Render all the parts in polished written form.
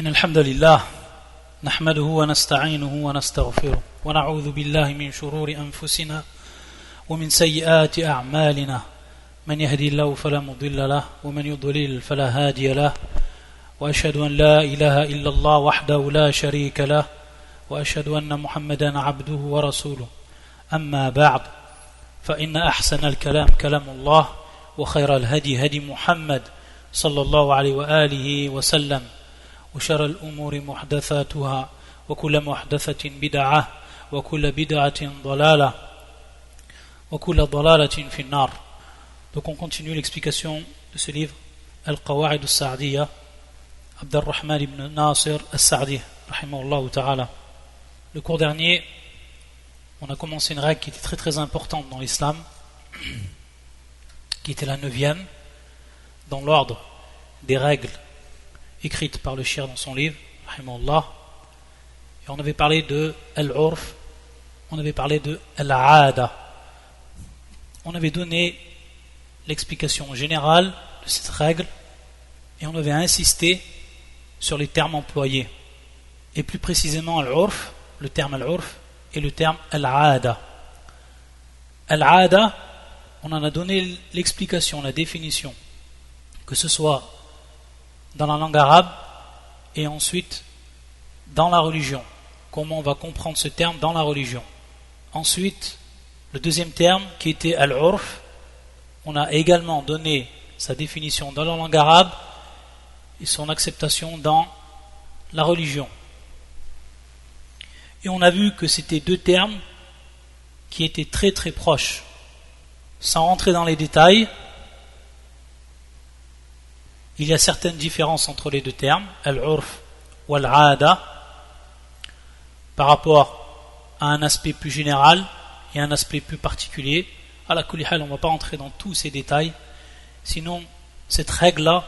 إن الحمد لله نحمده ونستعينه ونستغفره ونعوذ بالله من شرور أنفسنا ومن سيئات أعمالنا من يهدي الله فلا مضل له ومن يضلل فلا هادي له وأشهد أن لا إله إلا الله وحده لا شريك له وأشهد أن محمدا عبده ورسوله أما بعد فإن أحسن الكلام كلام الله وخير الهدي هدي محمد صلى الله عليه وآله وسلم وشر الأمور محدثاتها وكل محدثة بدعة وكل بدعة ضلالة وكل ضلالة في النار. Donc on continue l'explication de ce livre Al-Qawa'id al-Sa'diyya Abd al-Rahman ibn Nasir al-Sa'di rahimahullah ta'ala. Le cours dernier, on a commencé une règle qui était très très importante dans l'islam, qui était la 9e dans l'ordre des règles écrites par le shir dans son livre rahimahullah. Et on avait parlé de al-urf, on avait parlé de al-aada. On avait donné l'explication générale de cette règle et on avait insisté sur les termes employés, et plus précisément al-urf, le terme al-urf et le terme al-aada. Al-aada, on en a donné l'explication, la définition, que ce soit dans la langue arabe et ensuite dans la religion. Comment on va comprendre ce terme dans la religion. Ensuite, le deuxième terme qui était al-urf, on a également donné sa définition dans la langue arabe et son acceptation dans la religion. Et on a vu que c'était deux termes qui étaient très très proches. Sans rentrer dans les détails, il y a certaines différences entre les deux termes, al-urf ou al-aada, par rapport à un aspect plus général et un aspect plus particulier. À la kulli hal, on ne va pas entrer dans tous ces détails. Sinon, cette règle-là,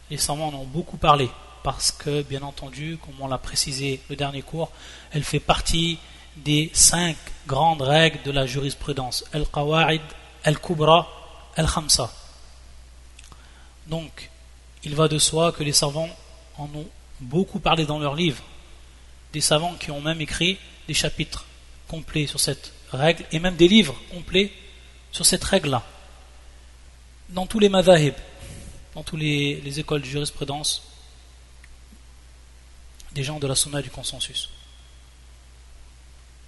les savants en ont beaucoup parlé, parce que, bien entendu, comme on l'a précisé le dernier cours, elle fait partie des 5 grandes règles de la jurisprudence, al-qawa'id, al-kubra, al-khamsa. Donc, il va de soi que les savants en ont beaucoup parlé dans leurs livres. Des savants qui ont même écrit des chapitres complets sur cette règle, et même des livres complets sur cette règle-là. Dans tous les madhahib, dans toutes les écoles de jurisprudence, des gens de la sunna du consensus.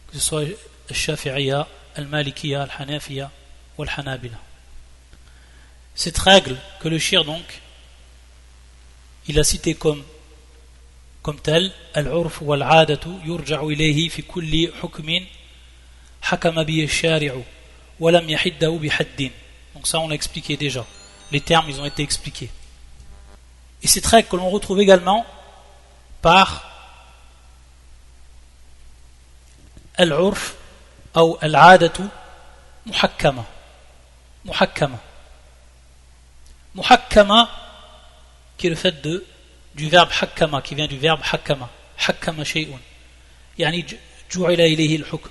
Que ce soit al-Shafi'iyya, al-Malikiyya, al-Hanafiyya ou al-Hanabila. Cette règle que le shir donc il a cité comme telle, al-urf wa al-aadatu yurja'u ilayhi fi kulli hukmin hakama bihi ash-shari'u wa lam yahiddahu bi haddin. Donc ça on l'a expliqué déjà. Les termes ils ont été expliqués. Et cette règle que l'on retrouve également par al-urf ou al-aadatu muhakkama. Muhakkama, qui est le fait du verbe hakkama, qui vient du verbe hakkama. Hakkama shay'un. Yani ju'ila ilayhi al-hukm.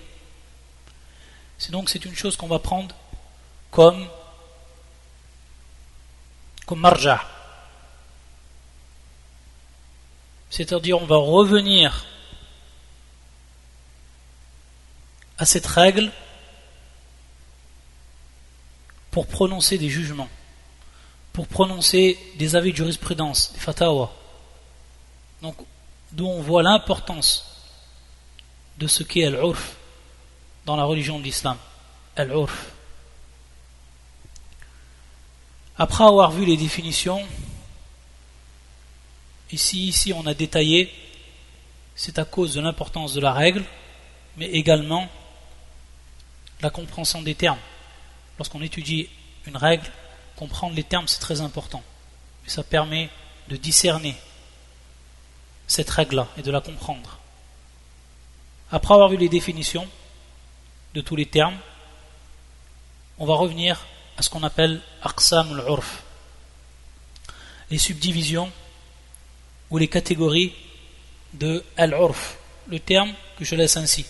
C'est une chose qu'on va prendre comme marja'. C'est-à-dire on va revenir à cette règle pour prononcer des jugements, pour prononcer des avis de jurisprudence, des fatawa. Donc, d'où on voit l'importance de ce qu'est al-urf dans la religion de l'islam. Al-urf. Après avoir vu les définitions, ici on a détaillé, c'est à cause de l'importance de la règle, mais également la compréhension des termes. Lorsqu'on étudie une règle, comprendre les termes c'est très important. Et ça permet de discerner cette règle-là et de la comprendre. Après avoir vu les définitions de tous les termes, on va revenir à ce qu'on appelle aqsam al-urf, les subdivisions ou les catégories de al-urf, le terme que je laisse ainsi,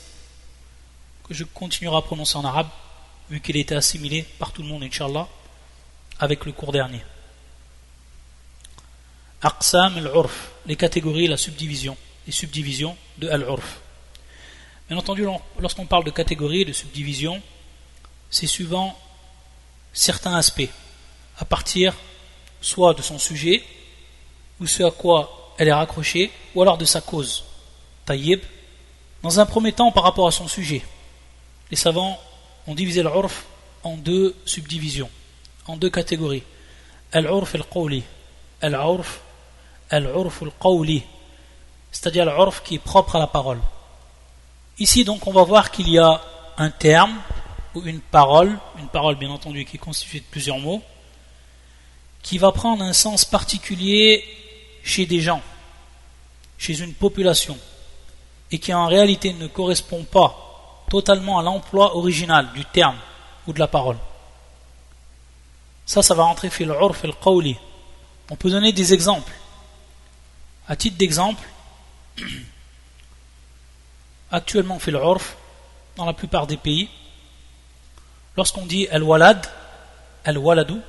que je continuerai à prononcer en arabe vu qu'il a été assimilé par tout le monde, Inch'Allah, avec le cours dernier. Aqsam al-urf, les catégories, la subdivision, les subdivisions de al-urf. Bien entendu, lorsqu'on parle de catégories, de subdivisions, c'est suivant certains aspects, à partir soit de son sujet, ou ce à quoi elle est raccrochée, ou alors de sa cause. Tayyib. Dans un premier temps, par rapport à son sujet, les savants ont divisé l'urf en deux subdivisions, en deux catégories. Al-urf al-qawli, al-urf al-qawli, c'est-à-dire l'urf qui est propre à la parole. Ici donc on va voir qu'il y a un terme ou une parole bien entendu qui est constituée de plusieurs mots, qui va prendre un sens particulier chez des gens, chez une population, et qui en réalité ne correspond pas totalement à l'emploi original du terme ou de la parole. Ça va rentrer fil urf al-qawli. On peut donner des exemples. À titre d'exemple, actuellement fil urf, dans la plupart des pays, lorsqu'on dit al-walad, al-waladou,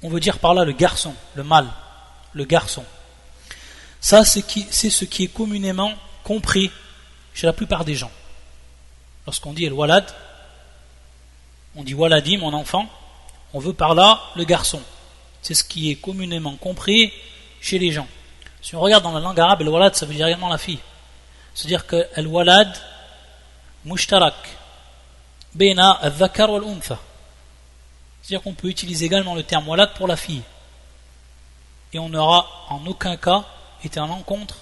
on veut dire par là le garçon, le mâle, le garçon. Ça, c'est ce qui est communément compris chez la plupart des gens. Lorsqu'on dit al-walad, on dit waladi, mon enfant, on veut par là le garçon. C'est ce qui est communément compris chez les gens. Si on regarde dans la langue arabe, al-walad, ça veut dire également la fille. C'est-à-dire que al-walad mushtarak baina al-dhakar wal-untha. C'est-à-dire qu'on peut utiliser également le terme walad pour la fille. Et on n'aura en aucun cas été à l'encontre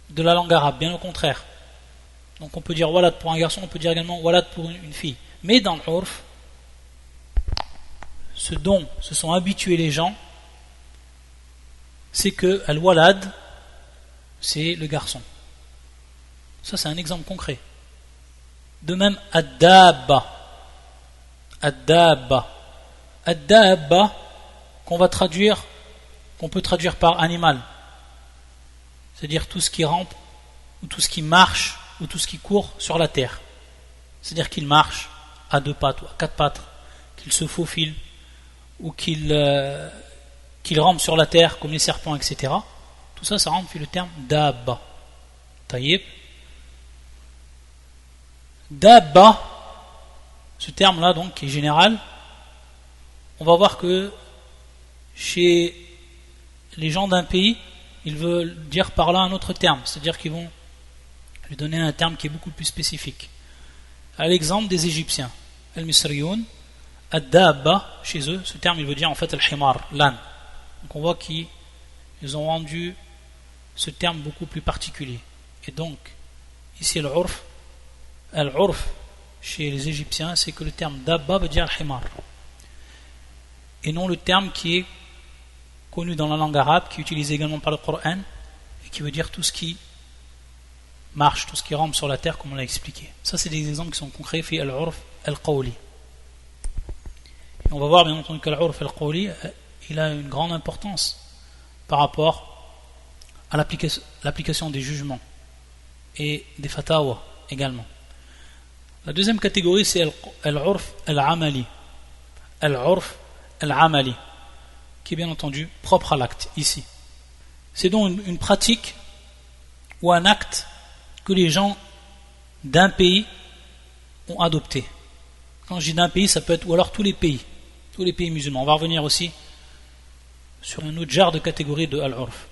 de la langue arabe, bien au contraire. Donc on peut dire walad pour un garçon, on peut dire également walad pour une fille. Mais dans l'urf, ce dont se sont habitués les gens, c'est que al-walad, c'est le garçon. Ça, c'est un exemple concret. De même, ad-dabba. Ad-dabba. Ad-dabba, qu'on peut traduire par animal. C'est-à-dire tout ce qui rampe, ou tout ce qui marche, ou tout ce qui court sur la terre. C'est-à-dire qu'il marche à 2 pattes ou à 4 pattes, qu'il se faufile, ou qu'il rampe sur la terre comme les serpents, etc. Tout ça, ça rentre sur le terme dabba. Taïb. Dabba, ce terme-là, donc, qui est général, on va voir que chez les gens d'un pays, ils veulent dire par là un autre terme, c'est-à-dire qu'ils vont lui donner un terme qui est beaucoup plus spécifique. À l'exemple des Égyptiens, al-Misriyoun, ad-dabba, chez eux, ce terme il veut dire en fait al-himar, l'âne. Donc on voit qu'ils ont rendu ce terme beaucoup plus particulier. Et donc, ici al-urf chez les Égyptiens, c'est que le terme dabba veut dire al-himar. Et non le terme qui est connu dans la langue arabe, qui est utilisé également par le Coran, et qui veut dire tout ce qui marche, tout ce qui rampe sur la terre, comme on l'a expliqué. Ça, c'est des exemples qui sont concrets, fi al-urf al-qawli. Et on va voir bien entendu que l'urf al-qawli, il a une grande importance par rapport à l'application des jugements et des fatawa également. La deuxième catégorie, c'est al-urf al-amali. Al-urf al-amali, qui est bien entendu propre à l'acte, ici. C'est donc une pratique ou un acte que les gens d'un pays ont adopté. Quand je dis d'un pays, ça peut être, ou alors tous les pays musulmans. On va revenir aussi sur un autre genre de catégorie de al-urf.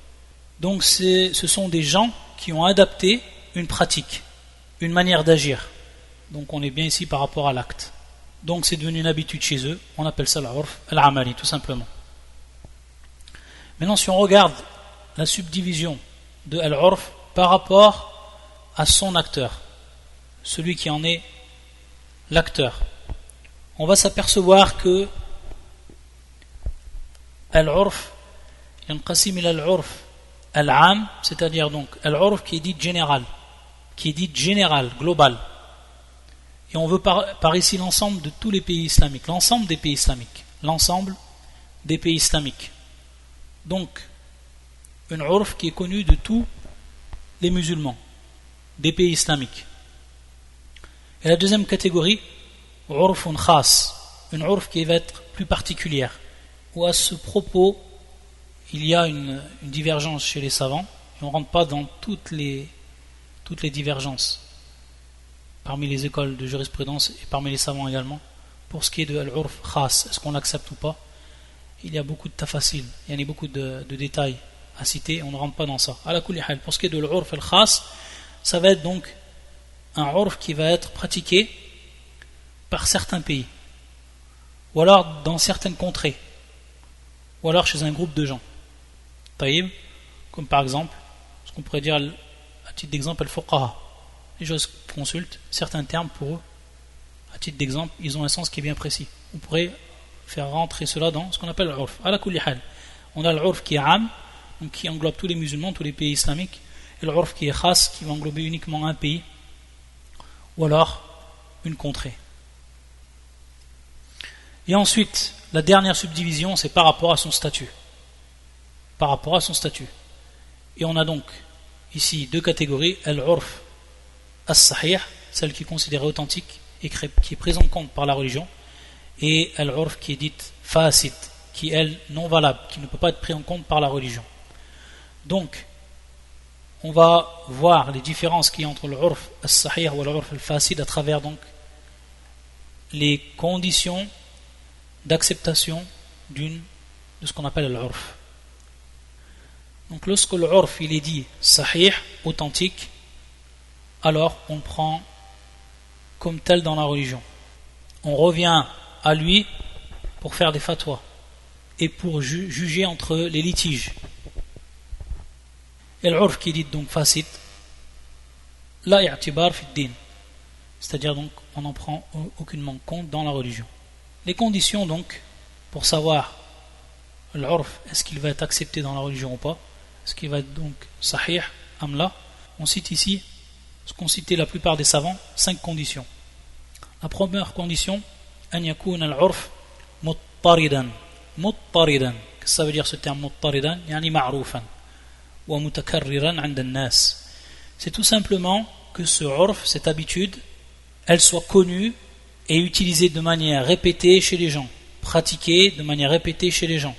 Donc ce sont des gens qui ont adapté une pratique, une manière d'agir. Donc on est bien ici par rapport à l'acte. Donc c'est devenu une habitude chez eux, on appelle ça l'urf al-amali, tout simplement. Maintenant, si on regarde la subdivision de al-urf par rapport à son acteur, celui qui en est l'acteur, on va s'apercevoir que al-urf yanqasim ila al-urf al-am, c'est-à-dire donc al-urf qui est dit général, global. Et on veut par ici l'ensemble de tous les pays islamiques, l'ensemble des pays islamiques. Donc, une urf qui est connue de tous les musulmans des pays islamiques. Et la deuxième catégorie, urfun khas, une urf qui va être plus particulière, où à ce propos, il y a une divergence chez les savants, et on ne rentre pas dans toutes les divergences parmi les écoles de jurisprudence et parmi les savants également, pour ce qui est de al-urf khas, est-ce qu'on l'accepte ou pas. Il y a beaucoup de tafasil, il y a beaucoup de détails à citer, on ne rentre pas dans ça. Ala kulli hal, pour ce qui est de l'urf al-khas, ça va être donc un urf qui va être pratiqué par certains pays, ou alors dans certaines contrées, ou alors chez un groupe de gens. Taïb, comme par exemple, ce qu'on pourrait dire à titre d'exemple, al-fuqaha. Les gens consultent certains termes pour eux. À titre d'exemple, ils ont un sens qui est bien précis. On pourrait faire rentrer cela dans ce qu'on appelle l'urf. Ala kulli hal. On a l'urf qui est am, donc qui englobe tous les musulmans, tous les pays islamiques, et l'urf qui est khas, qui va englober uniquement un pays, ou alors une contrée. Et ensuite, la dernière subdivision, c'est par rapport à son statut. Par rapport à son statut. Et on a donc ici deux catégories, al-urf as-sahih, celle qui est considérée authentique et qui est prise en compte par la religion, et al-urf qui est dite fasid, qui est elle non valable, qui ne peut pas être prise en compte par la religion. Donc, on va voir les différences qu'il y a entre l'urf as-sahih ou l'urf al-fasid à travers donc les conditions d'acceptation de ce qu'on appelle l'urf. Donc lorsque l'urf il est dit sahih, authentique, alors on prend comme tel dans la religion. On revient à lui pour faire des fatwas et pour juger entre les litiges. Et l'urf qui est dit donc fasid, la i'tibar fi din, c'est-à-dire donc on n'en prend aucunement compte dans la religion. Les conditions donc pour savoir l'urf, est-ce qu'il va être accepté dans la religion ou pas, est-ce qu'il va être donc sahih, amla, on cite ici ce qu'ont cité la plupart des savants, 5 conditions. La première condition, an yakuna al-urf muttaridan. Muttaridan, qu'est-ce que ça veut dire ce terme muttaridan? Yani ma'roufan wa mutakarriran 'inda an-nas. C'est tout simplement que ce urf, cette habitude, elle soit connue et utilisée de manière répétée chez les gens, pratiquée de manière répétée chez les gens,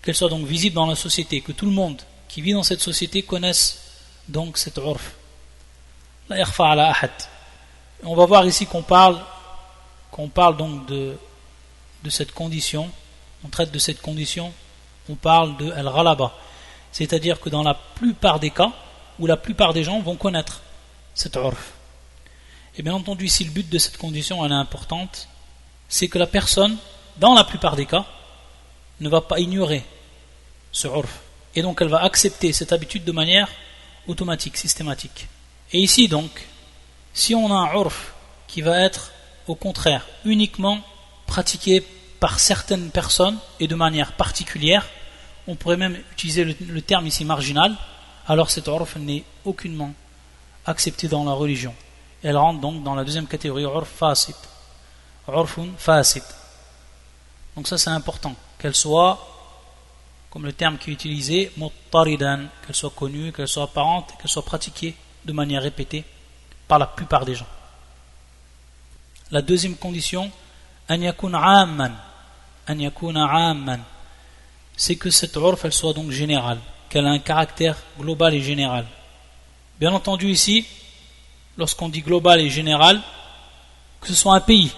qu'elle soit donc visible dans la société, que tout le monde qui vit dans cette société connaisse donc cet urf. La yakhfa ala ahad. On va voir ici qu'on parle donc de cette condition, on traite de cette condition, on parle de al-ghalaba, c'est-à-dire que dans la plupart des cas, où la plupart des gens vont connaître cet urf. Et bien entendu, ici le but de cette condition, elle est importante, c'est que la personne, dans la plupart des cas, ne va pas ignorer ce urf. Et donc elle va accepter cette habitude de manière automatique, systématique. Et ici donc, si on a un urf qui va être au contraire uniquement pratiqué par certaines personnes et de manière particulière, on pourrait même utiliser le terme ici marginal, alors cet urf n'est aucunement accepté dans la religion. Elle rentre donc dans la deuxième catégorie, urf fasid. Urfun fasid. Donc ça c'est important, qu'elle soit, comme le terme qui est utilisé, muttaridan, qu'elle soit connue, qu'elle soit apparente, qu'elle soit pratiquée de manière répétée par la plupart des gens. La deuxième condition, an yakuna amman, c'est que cette urf elle soit donc générale, qu'elle a un caractère global et général. Bien entendu ici, lorsqu'on dit global et général, que ce soit un pays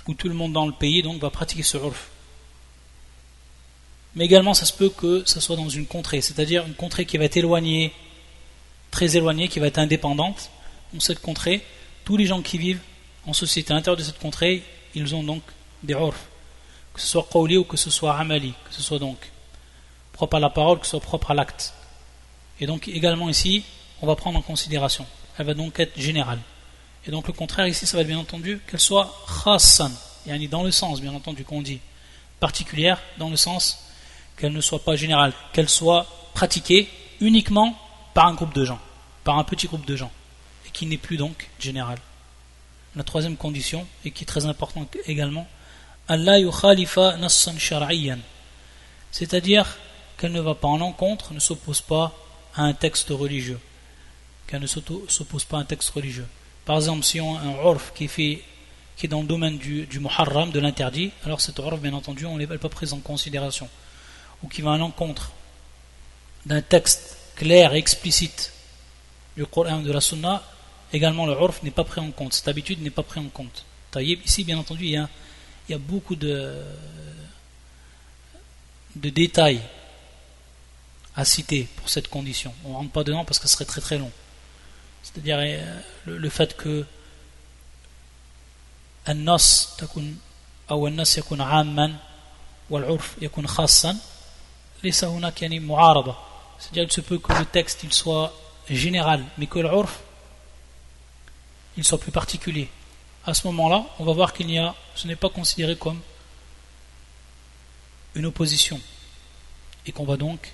où tout le monde dans le pays donc va pratiquer ce urf. Mais également ça se peut que ça soit dans une contrée, c'est-à-dire une contrée qui va être éloignée, très éloignée, qui va être indépendante. Dans cette contrée, tous les gens qui vivent en société à l'intérieur de cette contrée, ils ont donc des urf, que ce soit qawli ou que ce soit amali, que ce soit donc propre à la parole, que ce soit propre à l'acte. Et donc également ici, on va prendre en considération. Elle va donc être générale. Et donc le contraire ici, ça va être bien entendu qu'elle soit khassan, yani dans le sens bien entendu qu'on dit particulière, dans le sens qu'elle ne soit pas générale, qu'elle soit pratiquée uniquement par un groupe de gens, par un petit groupe de gens, et qui n'est plus donc générale. La troisième condition, et qui est très importante également, Allah yukhalifa nassan shar'iyyan, c'est-à-dire qu'elle ne va pas en l'encontre, ne s'oppose pas à un texte religieux, qu'elle ne s'oppose pas à un texte religieux. Par exemple, si on a un urf qui est dans le domaine du muharram, de l'interdit, alors cet urf, bien entendu, on n'est pas pris en considération. ou qui va à l'encontre d'un texte clair et explicite du Coran ou de la Sunna, également le urf n'est pas pris en compte, cette habitude n'est pas prise en compte. Taïb, ici bien entendu il y a beaucoup de détails à citer pour cette condition. On ne rentre pas dedans parce que ce serait très très long. C'est-à-dire le fait que النص تكون أو النص يكون عاما والعرف يكون خاصا ليس هناك يعني معارضة. C'est-à-dire il se peut que le texte il soit général mais que l'urf il soit plus particulier. À ce moment-là, on va voir ce n'est pas considéré comme une opposition et qu'on va donc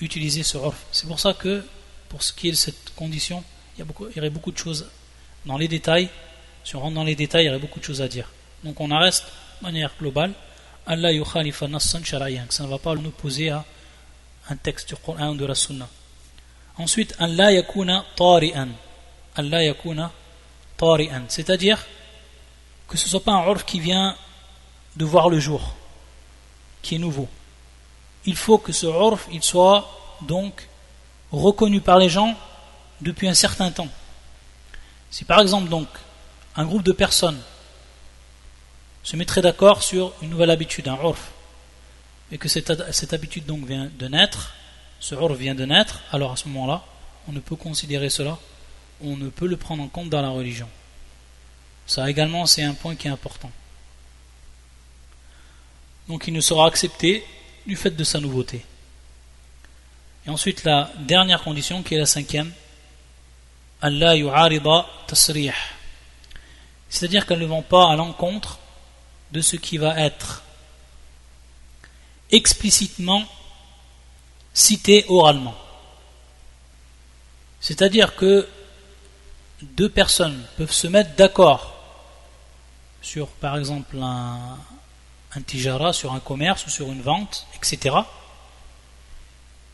utiliser ce urf. C'est pour ça que pour ce qui est de cette condition, il y aurait beaucoup de choses dans les détails. Si on rentre dans les détails, il y aurait beaucoup de choses à dire. Donc on en reste de manière globale. Allah yukhalifa nassan shar'iyyan, que ça ne va pas l'opposer à un texte du Coran ou de la Sunna. Ensuite, Allah yakuna tari'an. Allah yakuna tari'an, c'est-à-dire que ce ne soit pas un urf qui vient de voir le jour, qui est nouveau. Il faut que ce urf il soit donc reconnu par les gens depuis un certain temps. Si par exemple donc un groupe de personnes se mettrait d'accord sur une nouvelle habitude, un urf, et que cette habitude donc vient de naître, ce urf vient de naître, alors à ce moment-là, on ne peut considérer cela, on ne peut le prendre en compte dans la religion. Ça également, c'est un point qui est important. Donc il ne sera accepté du fait de sa nouveauté. Et ensuite, la dernière condition, qui est la cinquième, Allah yu'arida tasrih. C'est-à-dire qu'elles ne vont pas à l'encontre de ce qui va être explicitement cité oralement. C'est-à-dire que deux personnes peuvent se mettre d'accord sur, par exemple, un tijara, sur un commerce ou sur une vente, etc.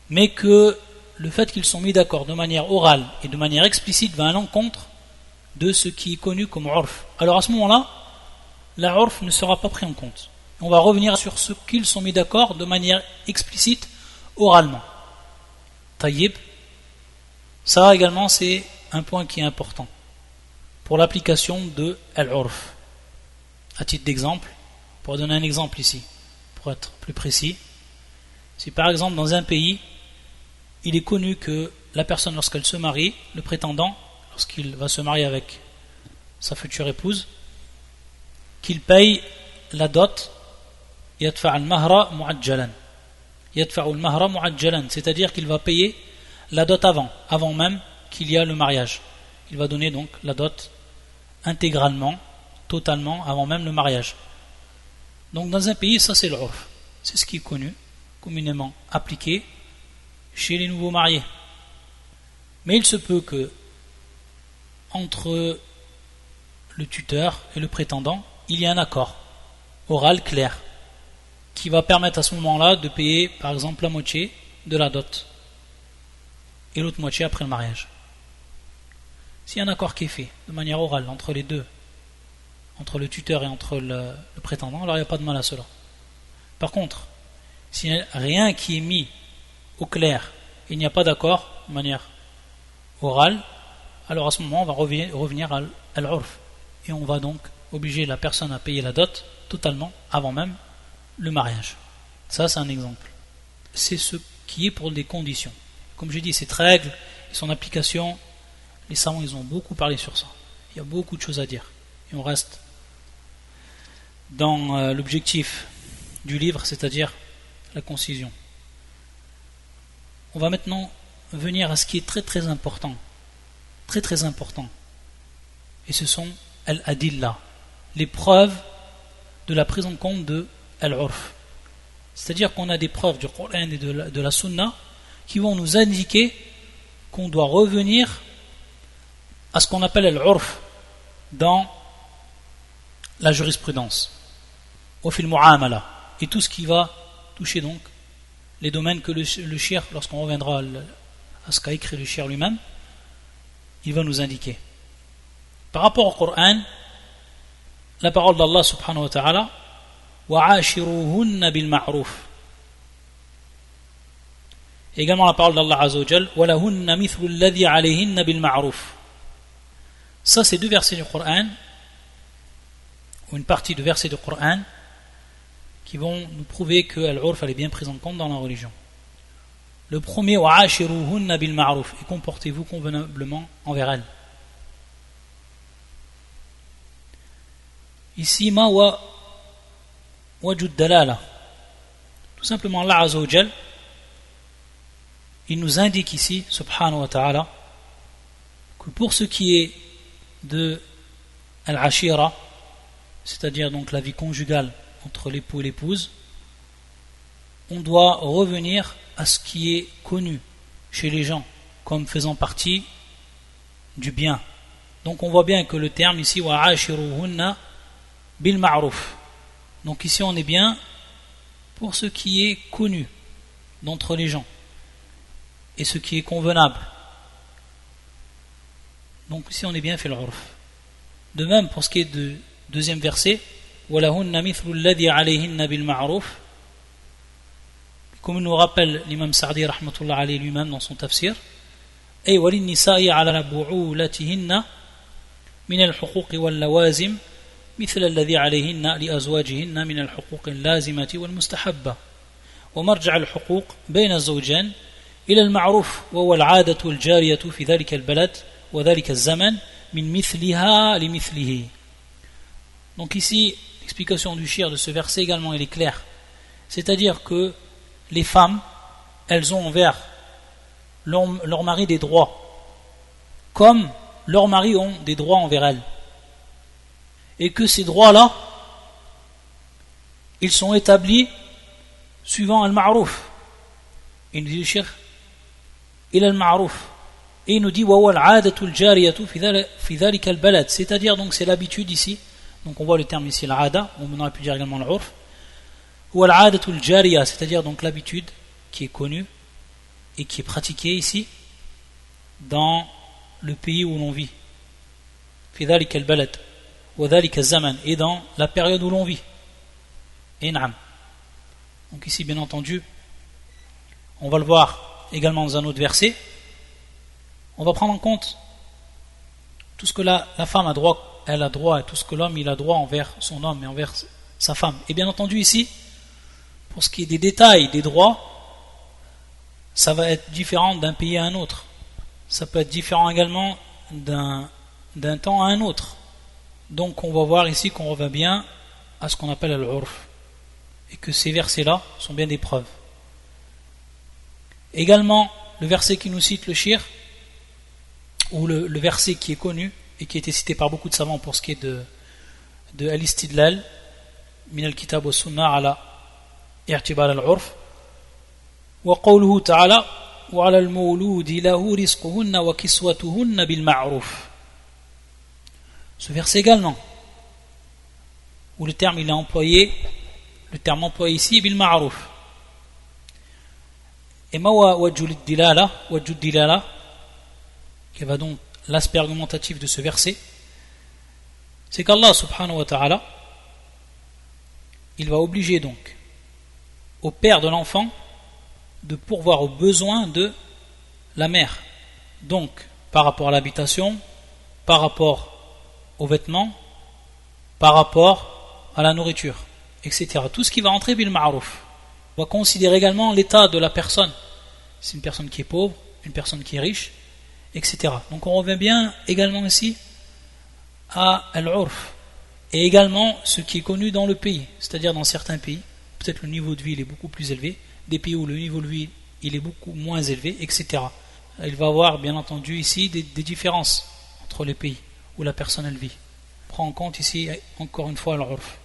Mais que le fait qu'ils sont mis d'accord de manière orale et de manière explicite va à l'encontre de ce qui est connu comme urf. Alors à ce moment-là, la urf ne sera pas pris en compte. On va revenir sur ce qu'ils sont mis d'accord de manière explicite oralement. Taïb, ça également c'est un point qui est important pour l'application de al-urf. À titre d'exemple, pour donner un exemple ici, pour être plus précis, si par exemple dans un pays, il est connu que la personne lorsqu'elle se marie, le prétendant, lorsqu'il va se marier avec sa future épouse, qu'il paye la dot yadfa' al-mahra mu'ajjalan. Yadfa' al-mahra mu'ajjalan, c'est-à-dire qu'il va payer la dot avant même qu'il y a le mariage. Il va donner donc la dot intégralement, totalement, avant même le mariage. Donc dans un pays, ça c'est l'urf. C'est ce qui est connu, communément appliqué chez les nouveaux mariés. Mais il se peut que entre le tuteur et le prétendant, il y a un accord oral clair qui va permettre à ce moment-là de payer par exemple la moitié de la dot et l'autre moitié après le mariage. S'il y a un accord qui est fait de manière orale entre les deux, entre le tuteur et entre le prétendant, alors il n'y a pas de mal à cela. Par contre, s'il n'y a rien qui est mis au clair, il n'y a pas d'accord de manière orale, alors à ce moment on va revenir à l'urf et on va donc obliger la personne à payer la dot totalement avant même le mariage. Ça c'est un exemple. C'est ce qui est pour des conditions. Comme j'ai dit, cette règle et son application, les savants ils ont beaucoup parlé sur ça. Il y a beaucoup de choses à dire. Et on reste dans l'objectif du livre, c'est-à-dire la concision. On va maintenant venir à ce qui est très très important. Très très important. Et ce sont al-adilla, les preuves de la prise en compte de al-urf. C'est-à-dire qu'on a des preuves du Coran et de la Sunna qui vont nous indiquer qu'on doit revenir à ce qu'on appelle al-urf dans la jurisprudence, au fil mu'amala, et tout ce qui va toucher donc les domaines que le shir, lorsqu'on reviendra à ce qu'a écrit le shir lui-même, il va nous indiquer. Par rapport au Coran, la parole d'Allah subhanahu wa ta'ala, وَعَاشِرُوهُنَّ بِالْمَعْرُوفِ, Également la parole d'Allah Azza wa Jal, وَلَهُنَّ مِثْلُ الَّذِي عَلَيْهِنَّ بِالْمَعْرُوفِ. Ça, c'est deux versets du Coran, ou une partie de versets du Coran, qui vont nous prouver que l'urf est bien prise en compte dans la religion. Le premier, وَعَاشِرُوهُنَّ بِالْمَعْرُوفِ, et comportez-vous convenablement envers elles. Ici, ma wa wajud dalala. Tout simplement, Allah Azza wa Jal, il nous indique ici, subhanahu wa ta'ala, que pour ce qui est de al-ashira, c'est-à-dire donc la vie conjugale entre l'époux et l'épouse, on doit revenir à ce qui est connu chez les gens comme faisant partie du bien. Donc on voit bien que le terme ici wa'ashiruhunna bil ma'ruf. Donc ici on est bien pour ce qui est connu d'entre les gens et ce qui est convenable. Donc ici on est bien fait l'urf. De même pour ce qui est du deuxième verset, walahunna mithlu alladhi alayhinna bil ma'ruf, comme nous rappelle l'imam Sa'di rahmatullah alayhi lui-même dans son tafsir, ay walin nisa'i ala bu'ulatihinna min al-huquq wal lawazim مثل الذي عليهن لأزواجهن من الحقوق اللازمة والمستحبة ومرجع الحقوق بين الزوجين إلى المعروف وهو العادة الجارية في ذلك البلد وذلك الزمن من مثلها لمثله. Donc ici l'explication du shir de ce verset également elle est claire, c'est-à-dire que les femmes elles ont envers leur mari des droits comme leurs maris ont des droits envers elles, et que ces droits-là, ils sont établis suivant al-ma'ruf. Il nous dit le cheikh, il al-ma'ruf. Et il nous dit, wa al-'adatu al-jariyatu fi dhalika al-balad. C'est-à-dire, donc, c'est l'habitude ici. Donc, on voit le terme ici, al-'ada, on aurait pu dire également al-'urf. Wa al-'adatu al-jariya, c'est-à-dire, donc, l'habitude qui est connue et qui est pratiquée ici, dans le pays où l'on vit. Fi dhalika al-balad. Et dans la période où l'on vit. Et na'am. Donc ici bien entendu on va le voir également dans un autre verset, on va prendre en compte tout ce que la femme a droit, elle a droit, et tout ce que l'homme il a droit envers son homme et envers sa femme. Et bien entendu ici pour ce qui est des détails des droits, ça va être différent d'un pays à un autre, ça peut être différent également d'un temps à un autre. Donc on va voir ici qu'on revient bien à ce qu'on appelle al-urf, et que ces versets-là sont bien des preuves. Également, le verset qui nous cite le shir, ou le verset qui est connu et qui a été cité par beaucoup de savants pour ce qui est de al-istidlal min al-kitab wa sunnah ala i'tibar al-urf, wa qawluhu ta'ala wa ala al-mawludi lahu rizquhunna wa kiswatuhunna bil ma'ruf. Ce verset également, où le terme il est employé, le terme employé ici, bil ma'ruf. Et ma wajud dilala, qui va donc l'aspect argumentatif de ce verset, c'est qu'Allah subhanahu wa ta'ala, il va obliger donc au père de l'enfant de pourvoir aux besoins de la mère. Donc, par rapport à l'habitation, par rapport aux vêtements, par rapport à la nourriture, etc. Tout ce qui va entrer bil ma'ruf. On va considérer également l'état de la personne. C'est une personne qui est pauvre, une personne qui est riche, etc. Donc on revient bien également ici à al-urf. Et également ce qui est connu dans le pays, c'est-à-dire dans certains pays, peut-être le niveau de vie il est beaucoup plus élevé, des pays où le niveau de vie il est beaucoup moins élevé, etc. Il va y avoir bien entendu ici des différences entre les pays où la personne elle vit. On prend en compte ici encore une fois l'urf.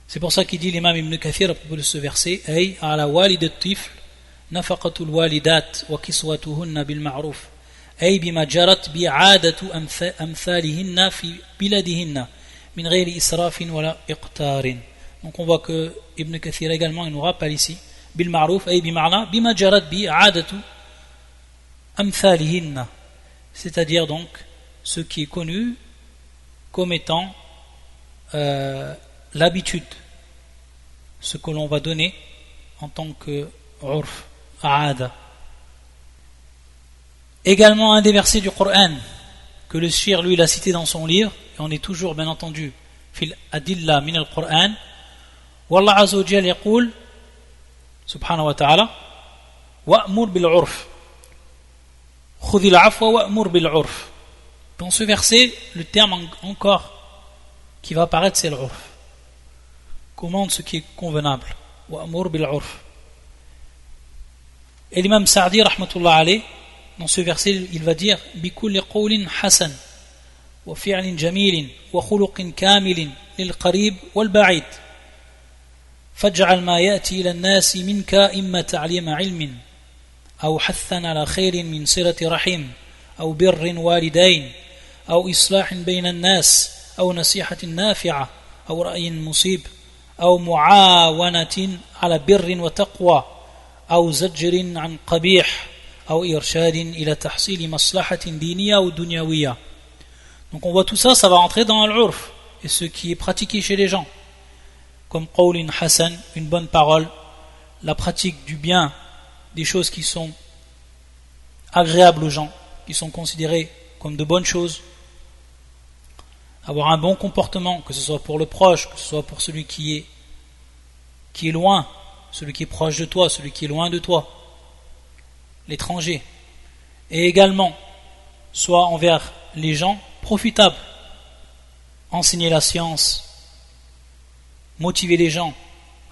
C'est pour ça qu'il dit l'imam Ibn Kathir à propos de ce verset, ay ala walid at-tifl nafaqatul walidat wa kiswatuhunna bil ma'ruf ay bima jarat bi'adatu amthalihinna fi biladihinna min ghayri israfin wala iqtarin. Donc on voit que Ibn Kathir également il nous rappelle ici bil ma'ruf ay bima'na bima jarat bi'adatu amthalihinna, c'est-à-dire donc ce qui est connu comme étant l'habitude, ce que l'on va donner en tant que urf أعاد. Également un des versets du Coran que le Shir lui l'a cité dans son livre, et on est toujours bien entendu fil adilla min al-Qur'an. Wallah azza wa jalla yaqul subhanahu wa ta'ala wa'mur bil 'urf khudhil 'afwa wa'mur bil 'urf. Dans ce verset, le terme encore qui va apparaître, c'est l'urf. Commande ce qui est convenable. Wa'mur bil 'urf. Et l'imam Sa'di rahmatullah alayh, dans ce verset, il va dire bikulli qawlin hasan wa fi'lin jamilin wa khuluqin kamilin lil qarib wal ba'id faj'al ma ya'ti ila an-nas minka imma ta'lima 'ilmin aw hathan ala khairin min silati rahim aw birrin walidayn aw islahin bayna an-nas aw nasihatin nafi'ah aw ra'yin musib aw mu'awanatin ala birrin wa taqwa aw zajrin 'an qabih أو إرشاد إلى تحصيل مصلحة دينية أو دنيوية. Donc on voit tout ça, ça va rentrer dans l'urf, et ce qui est pratiqué chez les gens, comme qawlin hasan, une bonne parole, la pratique du bien, des choses qui sont agréables aux gens, qui sont considérées comme de bonnes choses, avoir un bon comportement, que ce soit pour le proche, que ce soit pour celui qui est loin, celui qui est proche de toi, celui qui est loin de toi, l'étranger, et également soit envers les gens profitable, enseigner la science, motiver les gens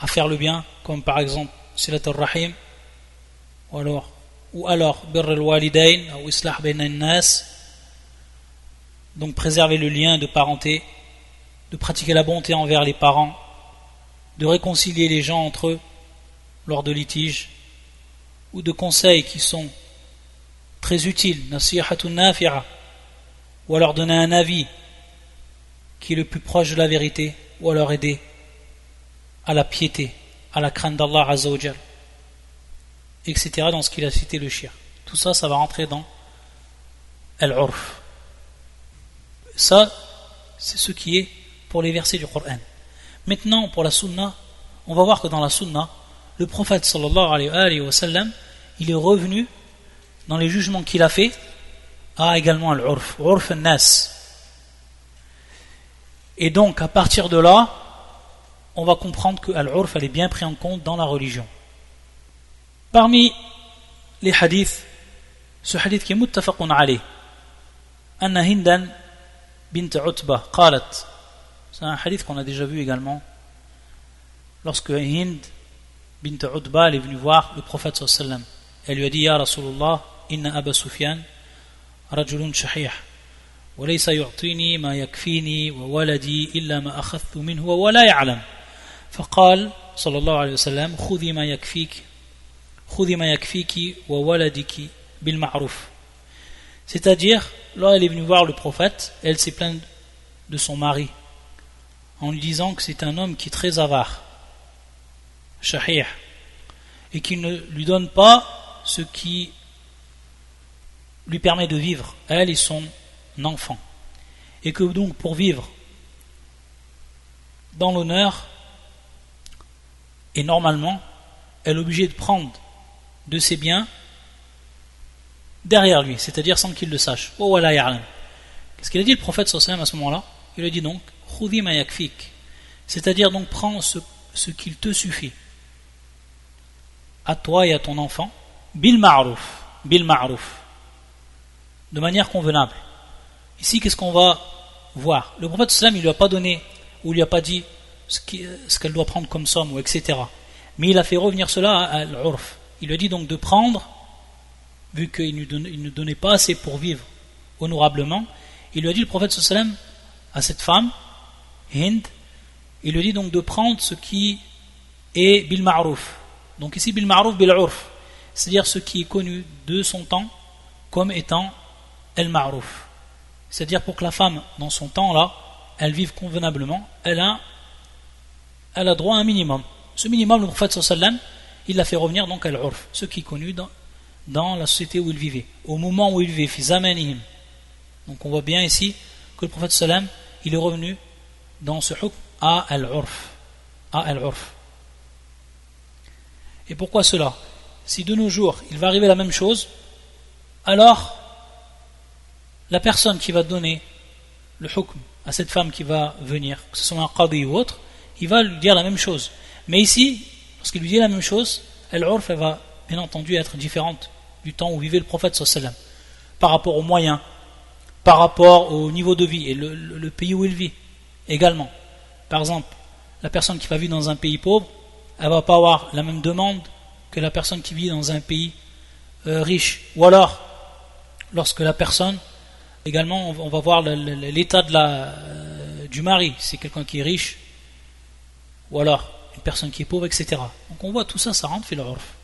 à faire le bien, comme par exemple silat al-rahim, ou alors birr al-walidayn ou islah bayna an-nas, donc préserver le lien de parenté, de pratiquer la bonté envers les parents, de réconcilier les gens entre eux lors de litiges, ou de conseils qui sont très utiles, nasihatun nafi'a, ou alors donner un avis qui est le plus proche de la vérité, ou alors aider à la piété, à la crainte d'Allah Azza wa Jal, etc. dans ce qu'il a cité le shir. Tout ça, ça va rentrer dans al-urf. Ça, c'est ce qui est pour les versets du Coran. Maintenant, pour la sunna, on va voir que dans la sunna, le prophète sallallahu alayhi wa sallam, il est revenu dans les jugements qu'il a fait à également l'urf, urf al-nas. Et donc à partir de là, on va comprendre que l'urf elle est bien pris en compte dans la religion. Parmi les hadiths, ce hadith qui est muttafaqun alayh, anna Hindan bint Utbah qalat, c'est un hadith qu'on a déjà vu également, lorsque Hind bint Utbah est venue voir le prophète sallallahu alayhi wa sallam. Elle lui a dit Ya Rasulullah, inna Aba Sufyan rajulun shahih wa laysa yu'tini ma yakfini wa waladi illa ma akhadhtu minhu wa la ya'lam. فقال صلى الله عليه وسلم خذي ما يكفيك وولدك بالمعروف. C'est-à-dire, là elle est venue voir le prophète, elle s'est plainte de son mari en lui disant que c'est un homme qui est très avare, shahih, et qui ne lui donne pas ce qui lui permet de vivre, elle et son enfant, et que donc pour vivre dans l'honneur, et normalement elle est obligée de prendre de ses biens derrière lui, c'est-à-dire sans qu'il le sache. Oh wala ya'lam. Qu'est-ce qu'il a dit le prophète sallallahu alayhi wa sallam à ce moment-là? Il a dit donc khudhi ma yakfik, c'est-à-dire donc prends ce qu'il te suffit à toi et à ton enfant, bil ma'ruf, de manière convenable. Ici, qu'est-ce qu'on va voir? Le prophète sallam, il lui a pas donné, ou il lui a pas dit ce qu'elle doit prendre comme somme, ou etc. Mais il a fait revenir cela à l'urf. Il lui a dit donc de prendre, vu qu'il ne donnait pas assez pour vivre honorablement, il lui a dit, le prophète sallam, à cette femme, Hind, il lui dit donc de prendre ce qui est bil ma'ruf. Donc ici, bil ma'ruf bil urf, c'est-à-dire ce qui est connu de son temps comme étant el ma'ruf. C'est-à-dire pour que la femme, dans son temps là, elle vive convenablement, elle a droit à un minimum. Ce minimum, le prophète sallam, il l'a fait revenir donc à l'urf, ce qui est connu dans la société où il vivait, au moment où il vivait, fi zamanihim. Donc on voit bien ici que le prophète sallam, il est revenu dans ce hukm à l'urf. Et pourquoi cela? si de nos jours il va arriver la même chose, alors la personne qui va donner le hukm à cette femme qui va venir, que ce soit un qadi ou autre, il va lui dire la même chose. Mais ici, lorsqu'il lui dit la même chose, l'urf va bien entendu être différente du temps où vivait le prophète sallallahu alayhi wa sallam, par rapport aux moyens, par rapport au niveau de vie et le pays où il vit également. Par exemple, la personne qui va vivre dans un pays pauvre, elle ne va pas avoir la même demande que la personne qui vit dans un pays riche. Ou alors, lorsque la personne, également, on va voir l'état du mari, c'est quelqu'un qui est riche, ou alors une personne qui est pauvre, etc. Donc on voit tout ça, ça rentre fil urf.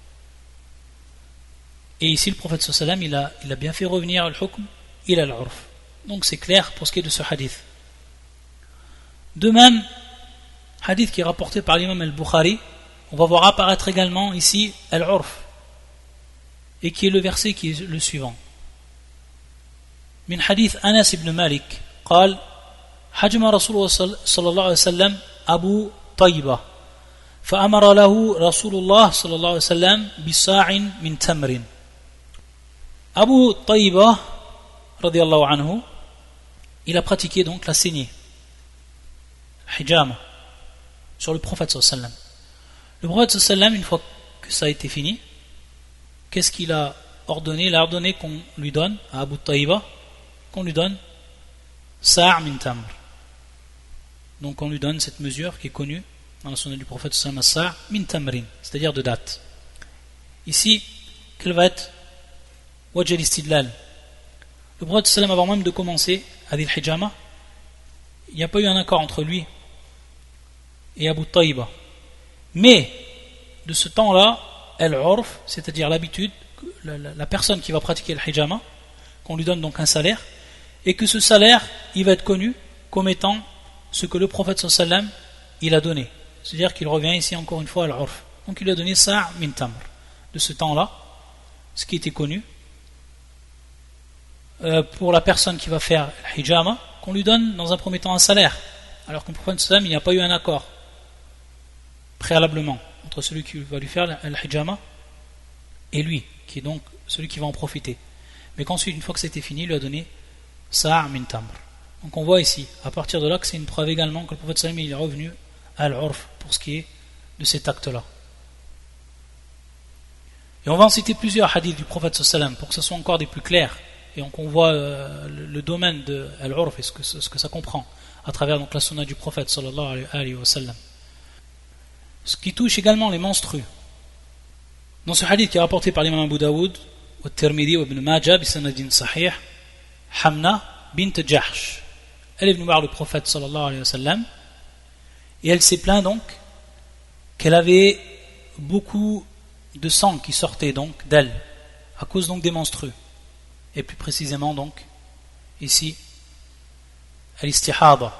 Et ici, le prophète sallallahu alayhi wa sallam, il a bien fait revenir le hukm, il a l'urf. Donc c'est clair pour ce qui est de ce hadith. De même, hadith qui est rapporté par l'imam al-Bukhari, on va voir apparaître également ici al-urf, et qui est le verset qui est le suivant. من حديث أنس بن مالك قال حجم رسول الله صلى الله عليه وسلم أبو طيبة فأمر له رسول الله صلى الله عليه وسلم بصاع من تمر. Abu Taïba radiyallahu anhu, il a pratiqué donc la saignée, hijama, sur le prophète sallallahu alayhi wa sallam. Le prophète sallallahu alayhi wa sallam, une fois que ça a été fini, qu'est-ce qu'il a ordonné? Il a ordonné qu'on lui donne à Abu Taïba, qu'on lui donne sa' min tamr. Donc on lui donne cette mesure qui est connue dans la sunna du prophète sallallahu alayhi wa sallam, sa' min tamrin, c'est-à-dire de date. Ici, quelle va être wajh al-istidlal? Le prophète sallam, avant même de commencer Adil Hijama, il n'y a pas eu un accord entre lui et Abu Taïba. Mais de ce temps-là, al-urf, c'est-à-dire l'habitude, la personne qui va pratiquer le hijama, qu'on lui donne donc un salaire, et que ce salaire, il va être connu comme étant ce que le prophète sallam, il a donné. C'est-à-dire qu'il revient ici encore une fois à al-urf. Donc il a donné sa' min tamr. De ce temps-là, ce qui était connu, pour la personne qui va faire le hijama, qu'on lui donne dans un premier temps un salaire, alors que le prophète sallam, il n'y a pas eu un accord préalablement entre celui qui va lui faire le hijama et lui, qui est donc celui qui va en profiter. Mais qu'ensuite, une fois que c'était fini, il lui a donné sa' min tamr. Donc on voit ici, à partir de là, que c'est une preuve également que le prophète sallam, il est revenu à al-urf pour ce qui est de cet acte-là. Et on va en citer plusieurs hadiths du prophète sallam pour que ce soit encore des plus clairs. Et donc on voit le domaine de al-urf et ce que ça comprend à travers donc la sunna du prophète sallallahu alayhi wa sallam. Ce qui touche également les menstrues. Dans ce hadith qui est rapporté par l'imam Abu Daoud, At-Tirmidhi ou Ibn Majah, bisanadin sahih, Hamna bint Jahsh, elle est venue voir le prophète sallallahu alayhi wa sallam et elle s'est plaint donc qu'elle avait beaucoup de sang qui sortait donc d'elle à cause donc des menstrues. Et plus précisément donc ici al-istihada.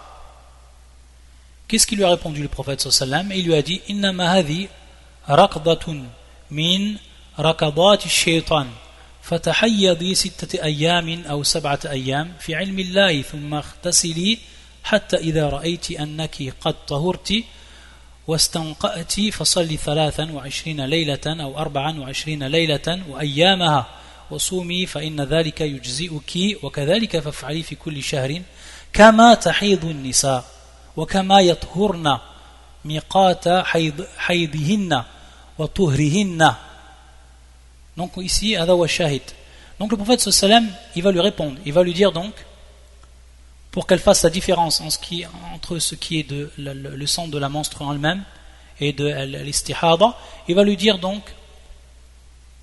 Qu'est-ce qu'il lui a répondu le prophète sallallahu alayhi wa sallam? Et il lui a dit innama hadhi raqdatun min raqadat ash-shaytan fatahayyadi 6 أيام أو 7 أيام في علم الله ثم اغتسلي حتى إذا رأيت أنك قد طهرت واستنقأت فصلي 23 ليلة أو 24 ليلة وأيامها وصومي فإن ذلك يجزئك وكذلك فافعلي في كل شهر كما تحيض النساء وكما يطهرن ميقات حيضهن وطهرهن. Donc ici, هذا هو الشاهد. Donc le prophète sallallahu alayhi wa sallam, il va lui répondre, il va lui dire donc, pour qu'elle fasse la différence entre ce qui est de le sang de la menstrue en elle-même et de l'istihada, il va lui dire donc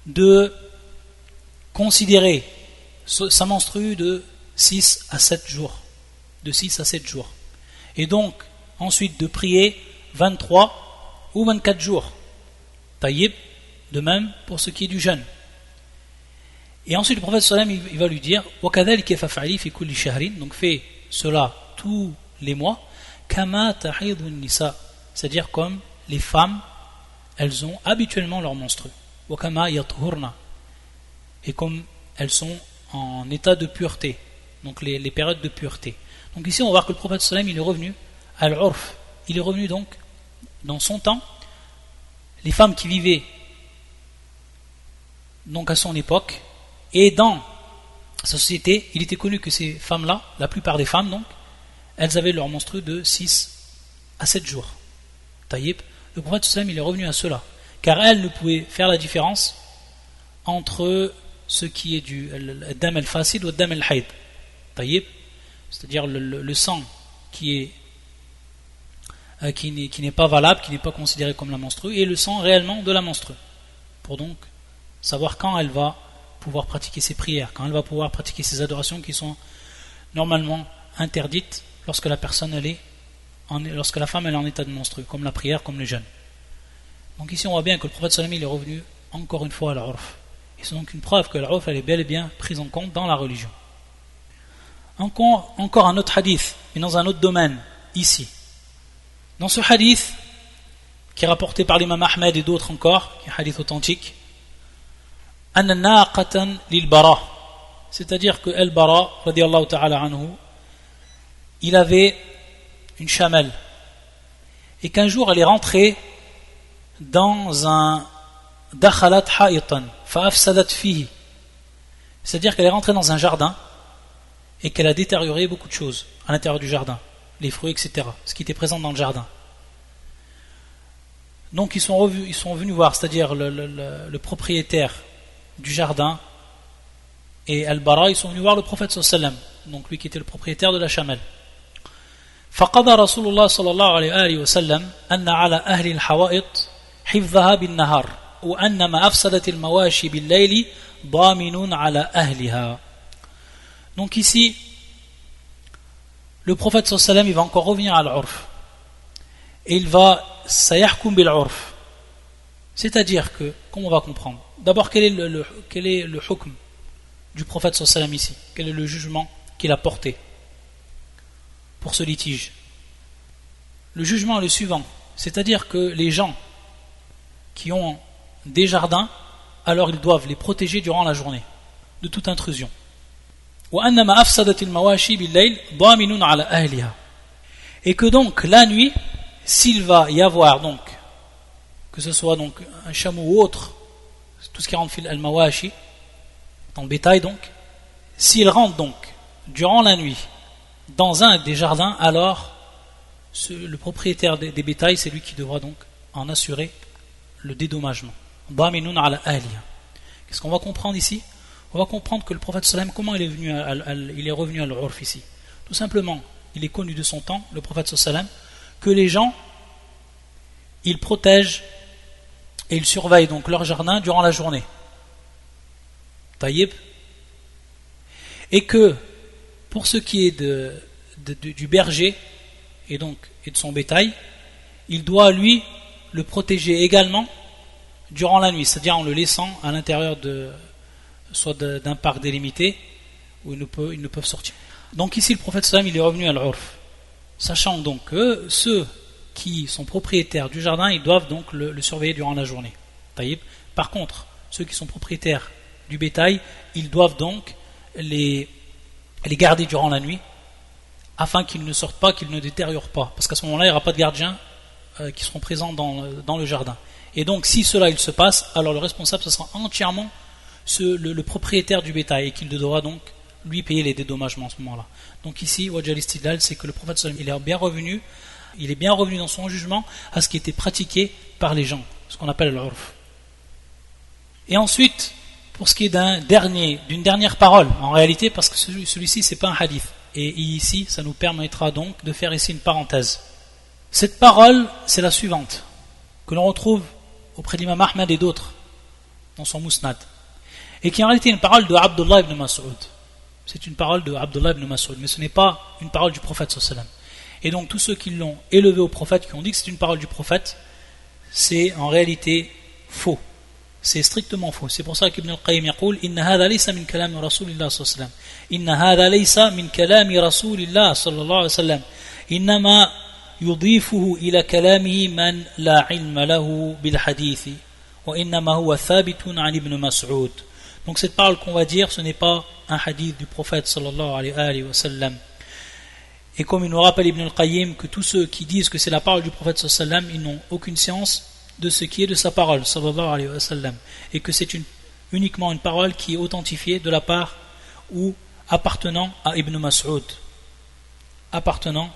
de considérer sa menstrue de 6 à 7 jours. De 6 à 7 jours. Et donc, ensuite de prier 23 ou 24 jours. Taïb, de même pour ce qui est du jeûne. Et ensuite, le prophète sallam, il va lui dire وَكَذَلِكَ فَفْعَلِي فِي كُلِّ شَهْرٍ. Donc, fais cela tous les mois. كَمَا تَحِيضُ النِّسَاء. C'est-à-dire comme les femmes, elles ont habituellement leur menstrue. وَكَمَا يَطْهُرْنَ. Et comme elles sont en état de pureté, donc les périodes de pureté. Donc ici on va voir que le prophète sallam il est revenu à l'urf, il est revenu donc dans son temps, les femmes qui vivaient donc à son époque, et dans sa société, il était connu que ces femmes-là, la plupart des femmes donc, elles avaient leur menstru de 6 à 7 jours. Taïb, le prophète sallam il est revenu à cela, car elles ne pouvaient faire la différence entre ce qui est du dam al-fasid ou dam al-hayd. Taïb, c'est-à-dire le sang qui n'est pas valable, qui n'est pas considéré comme la menstrue, et le sang réellement de la menstrue, pour donc savoir quand elle va pouvoir pratiquer ses prières, quand elle va pouvoir pratiquer ses adorations qui sont normalement interdites lorsque la personne lorsque la femme elle est en état de menstrue, comme la prière, comme le jeûne. Donc ici on voit bien que le prophète sallam il est revenu encore une fois à l'urf, et c'est donc une preuve que l'urf elle est bel et bien prise en compte dans la religion. Encore un autre hadith, mais dans un autre domaine, ici. Dans ce hadith, qui est rapporté par l'imam Ahmed et d'autres encore, qui est un hadith authentique, c'est-à-dire que Al-Bara, radiyallahu ta'ala anhu, il avait une chamelle, et qu'un jour elle est rentrée dans un dakhalat ha'itan, fa'afsadat fihi, c'est-à-dire qu'elle est rentrée dans un jardin, et qu'elle a détérioré beaucoup de choses à l'intérieur du jardin, les fruits, etc., ce qui était présent dans le jardin. Donc ils sont venus voir, c'est-à-dire le propriétaire du jardin et Al-Bara, ils sont venus voir le prophète sallallahu alayhi wa sallam, donc lui qui était le propriétaire de la chamelle. فقضى رسول الله صلى الله عليه وسلم أن على أهل الحوائط حفظها بالنهار وأن ما أفسدت المواشي بالليل ضامن على أهلها. Donc ici, le prophète sallallahu alayhi wa sallam, il va encore revenir à l'urf. Et il va sayahkum bil urf. C'est-à-dire que, comment on va comprendre? D'abord, quel est le hukm du prophète sallallahu alayhi wa sallam ici? Quel est le jugement qu'il a porté pour ce litige? Le jugement est le suivant. C'est-à-dire que les gens qui ont des jardins, alors ils doivent les protéger durant la journée de toute intrusion. Et que donc la nuit, s'il va y avoir donc, que ce soit donc un chameau ou autre, tout ce qui rentre fil al-mawashi, dans le bétail donc, s'il rentre donc durant la nuit dans un des jardins, alors le propriétaire des bétails, c'est lui qui devra donc en assurer le dédommagement. Qu'est-ce qu'on va comprendre ici? On va comprendre que le prophète sallam, comment il est revenu à l'urf ici. Tout simplement, il est connu de son temps, le prophète sallam, que les gens, ils protègent et ils surveillent donc leur jardin durant la journée. Taïb. Et que, pour ce qui est du berger et de son bétail, il doit lui le protéger également durant la nuit, c'est-à-dire en le laissant à l'intérieur soit d'un parc délimité où ils ne peuvent sortir. Donc ici le prophète sallam il est revenu à l'urf, sachant donc que ceux qui sont propriétaires du jardin, ils doivent donc le surveiller durant la journée. Taïb. Par contre, ceux qui sont propriétaires du bétail, ils doivent donc les garder durant la nuit afin qu'ils ne sortent pas, qu'ils ne détériorent pas, parce qu'à ce moment-là il n'y aura pas de gardiens qui seront présents dans le jardin. Et donc si cela il se passe, alors le responsable ce sera entièrement le propriétaire du bétail, et qu'il devra donc lui payer les dédommagements à ce moment-là. Donc ici, Wajal Istidlal, c'est que le prophète sallam il est bien revenu dans son jugement à ce qui était pratiqué par les gens, ce qu'on appelle l'urf. Et ensuite, pour ce qui est d'une dernière parole, en réalité, parce que celui-ci c'est pas un hadith, et ici ça nous permettra donc de faire ici une parenthèse. Cette parole, c'est la suivante, que l'on retrouve auprès d'Imam Ahmed et d'autres dans son Musnad, et qui est en réalité une parole de Abdullah ibn Mas'ud. C'est une parole de Abdullah ibn Mas'ud, mais ce n'est pas une parole du prophète sallallahu alayhi wa sallam. Et donc tous ceux qui l'ont élevé au prophète, qui ont dit que c'est une parole du prophète, c'est en réalité faux. C'est strictement faux. C'est pour ça qu'Ibn al-Qayyim yaqul inna hadha laysa min kalami rasulillah sallallahu alayhi wa sallam. Inna hadha laysa min kalami rasulillah sallallahu alayhi wa sallam. Innama yudifuhu ila kalamihi man la ilma lahu bil hadithi wa innama huwa thabitun an ibn Mas'ud. Donc cette parole qu'on va dire, ce n'est pas un hadith du prophète sallallahu alayhi wa sallam. Et comme il nous rappelle Ibn al-Qayyim que tous ceux qui disent que c'est la parole du prophète sallallahu alayhi wa sallam, ils n'ont aucune science de ce qui est de sa parole sallallahu alayhi wa sallam, et que c'est une uniquement une parole qui est authentifiée de la part ou appartenant à Ibn Mas'ud. Appartenant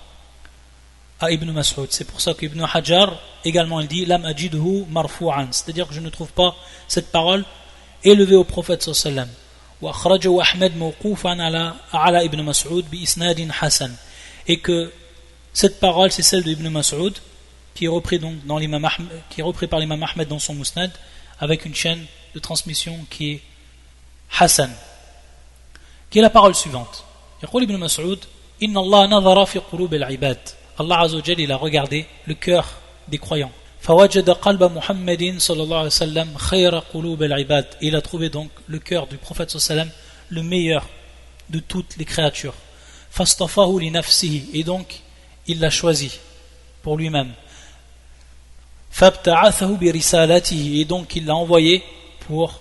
à Ibn Mas'ud. C'est pour ça qu'Ibn Hajar également il dit Lam ajidhu marfu'an, c'est-à-dire que je ne trouve pas cette parole élevée au prophète sallallahu alayhi wa sallam. Wa akhrajahu Ahmed mawqufan ala Ibn Mas'ud bi isnadin hasan. Et que cette parole c'est celle de Ibn Mas'ud qui est repris donc dans qui est repris par l'imam Ahmed dans son Musnad avec une chaîne de transmission qui est Hassan, qui est la parole suivante. يقول Ibn Mas'ud إن الله نظر في قلوب العباد. Allah Azza wa Jalla il a regardé le cœur des croyants. فوجد قلب محمد صلى الله عليه وسلم خير قلوب العباد. Il a trouvé donc le cœur du prophète صلى الله عليه وسلم le meilleur de toutes les créatures. فاصطفاه لنفسه. Et donc il l'a choisi pour lui-même. فابتعثه برسالته. Et donc il l'a envoyé pour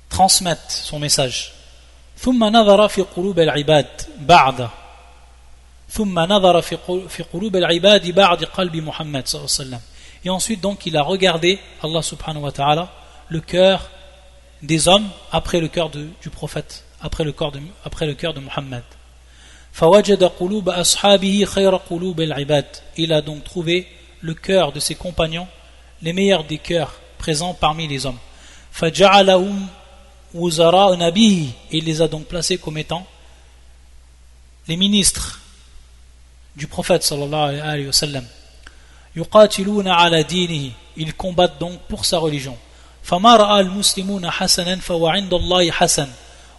transmettre son message. ثم نظر في قلوب العباد بعد ثم نظر في قلوب العباد بعد قلب محمد صلى الله عليه وسلم. Et ensuite donc il a regardé Allah subhanahu wa ta'ala le cœur des hommes après le cœur du prophète, après le cœur de Muhammad. فوجد قلوب أصحابه خير قلوب العباد. Il a donc trouvé le cœur de ses compagnons les meilleurs des cœurs présents parmi les hommes. فجعلهم وزراء نبيه. Il les a donc placés comme étant les ministres du prophète sallallahu alayhi wa sallam. يقاتلون على دينه. Ils combattent donc pour sa religion. فما رأى المسلمون حسنا فهو عند الله حسن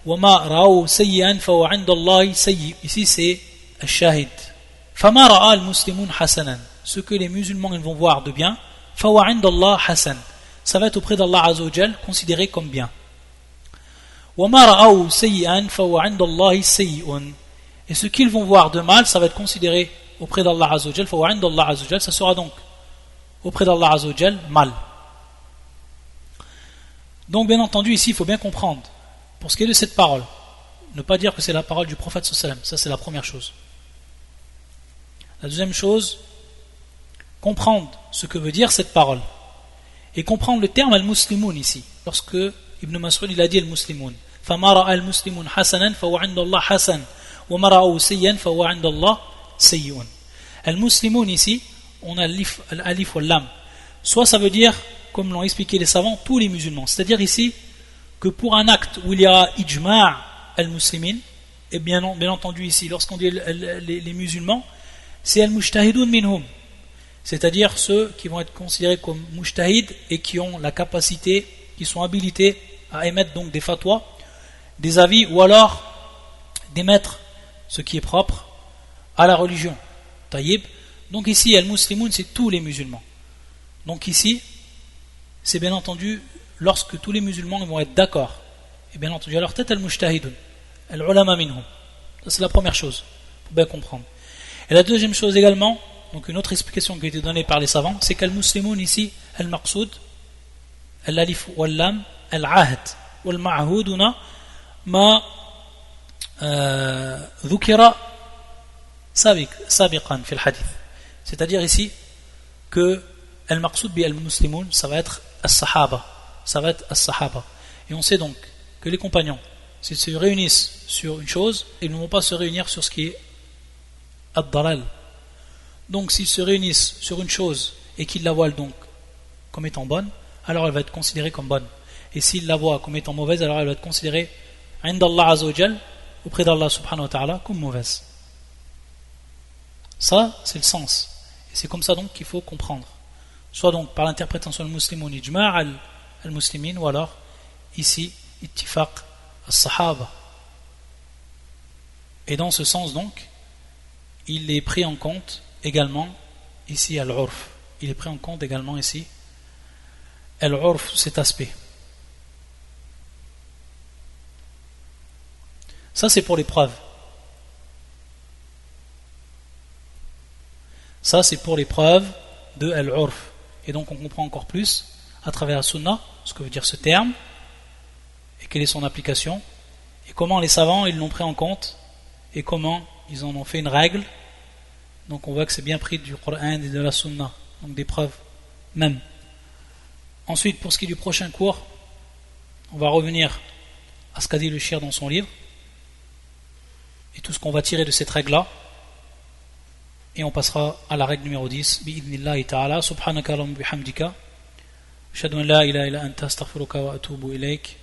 وما رأوا سيئا فهو عند الله سيء. Ici c'est الشاهد. فما رأى المسلمون حسنا. Ce que les musulmans ils vont voir de bien, فهو عند الله حسن. Ça va être auprès d'Allah Azza wa Jal considéré comme bien. وما رأوا سيئا فهو عند الله سيء. Et ce qu'ils vont voir de mal, ça va être considéré auprès d'Allah Azza wa Jal, فهو عند الله Azza wa Jal, ça sera donc auprès d'Allah Azza wa Jal mal. Donc bien entendu ici il faut bien comprendre pour ce qui est de cette parole, ne pas dire que c'est la parole du prophète sallallahu alayhi wa sallam. Ça c'est la première chose. La deuxième chose, comprendre ce que veut dire cette parole et comprendre le terme al-muslimoun ici. Lorsque Ibn Mas'ud il a dit al-muslimoun, فَمَا رَأَى الْمُسْلِمُونَ حَسَنًا فَهُوَ عِنْدَ اللَّهِ حَسَنٌ وَمَا رَأَوْا سَيِّئًا فَهُوَ عِنْدَ اللَّهِ سَيِّئٌ. Al-muslimoun ici, on a l'alif ou l'lam. Soit ça veut dire, comme l'ont expliqué les savants, tous les musulmans. C'est-à-dire ici que pour un acte où il y a ijma' al-muslimin, et bien entendu ici, lorsqu'on dit les musulmans, c'est al-mujtahidun minhum. C'est-à-dire ceux qui vont être considérés comme mujtahid et qui ont la capacité, qui sont habilités à émettre donc des fatwas, des avis ou alors d'émettre ce qui est propre à la religion. Taïb. Donc ici, al-muslimoun, c'est tous les musulmans. Donc ici, c'est bien entendu lorsque tous les musulmans vont être d'accord. Et bien entendu, alors tête al-mujtahidun, al-ulama minhum. Ça c'est la première chose, pour bien comprendre. Et la deuxième chose également, donc une autre explication qui a été donnée par les savants, c'est qu'al-muslimoun ici, al-maqsoud, al-alif wal-lam, al-ahd, wal-ma'huduna, ma dhukira sabiqan fil hadith. C'est-à-dire ici que al-maqsoud bi al-muslimoun, ça va être as-sahaba. Ça va être as-sahaba. Et on sait donc que les compagnons, s'ils se réunissent sur une chose, ils ne vont pas se réunir sur ce qui est ad-dalal. Donc s'ils se réunissent sur une chose et qu'ils la voient donc comme étant bonne, alors elle va être considérée comme bonne. Et s'ils la voient comme étant mauvaise, alors elle va être considérée indallah azza wa jal, auprès d'Allah subhanahu wa ta'ala, comme mauvaise. Ça, c'est le sens. Et c'est comme ça donc qu'il faut comprendre. Soit donc par l'interprétation du muslimoun ijma' al-muslimin, ou alors ici ittifaq as-sahaba. Et dans ce sens donc, il est pris en compte également ici al-urf. Il est pris en compte également ici al-urf, cet aspect. Ça c'est pour les preuves. Ça c'est pour les preuves de al-urf. Et donc on comprend encore plus à travers la sunna ce que veut dire ce terme et quelle est son application et comment les savants ils l'ont pris en compte et comment ils en ont fait une règle. Donc on voit que c'est bien pris du Coran et de la sunna, donc des preuves même. Ensuite pour ce qui est du prochain cours, On va revenir à ce qu'a dit le shir dans son livre et tout ce qu'on va tirer de cette règle-là. Et on passera à la règle numéro 10. Bi'idnillahi ta'ala. Subhanaka Allahumma bihamdika. Ashhadu an la ilaha illa anta astaghfiruka wa atubu ilayk.